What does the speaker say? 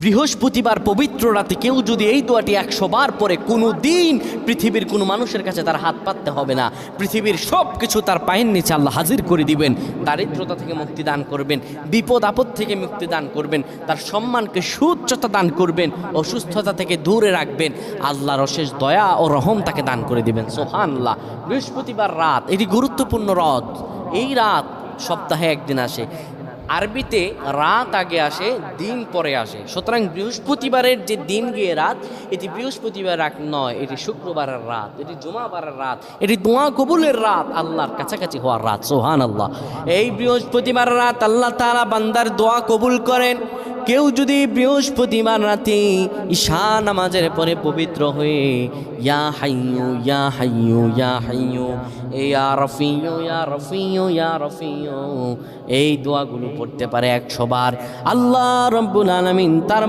বৃহস্পতিবার পবিত্র রাতে কেউ যদি এই দোয়াটি 100 বার পরে কোনো দিন পৃথিবীর কোনো মানুষের কাছে তার হাত পাততে হবে না। পৃথিবীর সব কিছু তার পায়ের নিচে আল্লাহ হাজির করে দিবেন। দারিদ্রতা থেকে মুক্তি দান করবেন, বিপদ আপদ থেকে মুক্তি দান করবেন, তার সম্মানকে সুউচ্চতা দান করবেন, অসুস্থতা থেকে দূরে রাখবেন। আল্লাহর অশেষ দয়া ও রহম তাকে দান করে দিবেন। সুবহানাল্লাহ। বৃহস্পতিবার রাত এটি গুরুত্বপূর্ণ রাত। এই রাত সপ্তাহে একদিন আসে। আরবিতে রাত আগে আসে, দিন পরে আসে। সুতরাং বৃহস্পতিবারের যে দিন গিয়ে রাত, এটি বৃহস্পতিবার রাত নয়, এটি শুক্রবারের রাত, এটি জুমাবারের রাত, এটি দোয়া কবুলের রাত, আল্লাহর কাছাকাছি হওয়ার রাত। সুবহানাল্লাহ। এই বৃহস্পতিবার রাত আল্লাহ তাআলা বান্দার দোয়া কবুল করেন। কেউ যদি বৃহস্পতিবার রাতে ঈশা নামাজের পরে পবিত্র হয়ে ইয়া হাইয়ু ইয়া হাইয়ু ইয়া হাইয়ু ইয়া রফিয়ু ইয়া রফিয়ু ইয়া রফিয়ু এই দোয়াগুলো পড়তে পারে 100 বার, আল্লাহ রাব্বুল আলামিন তার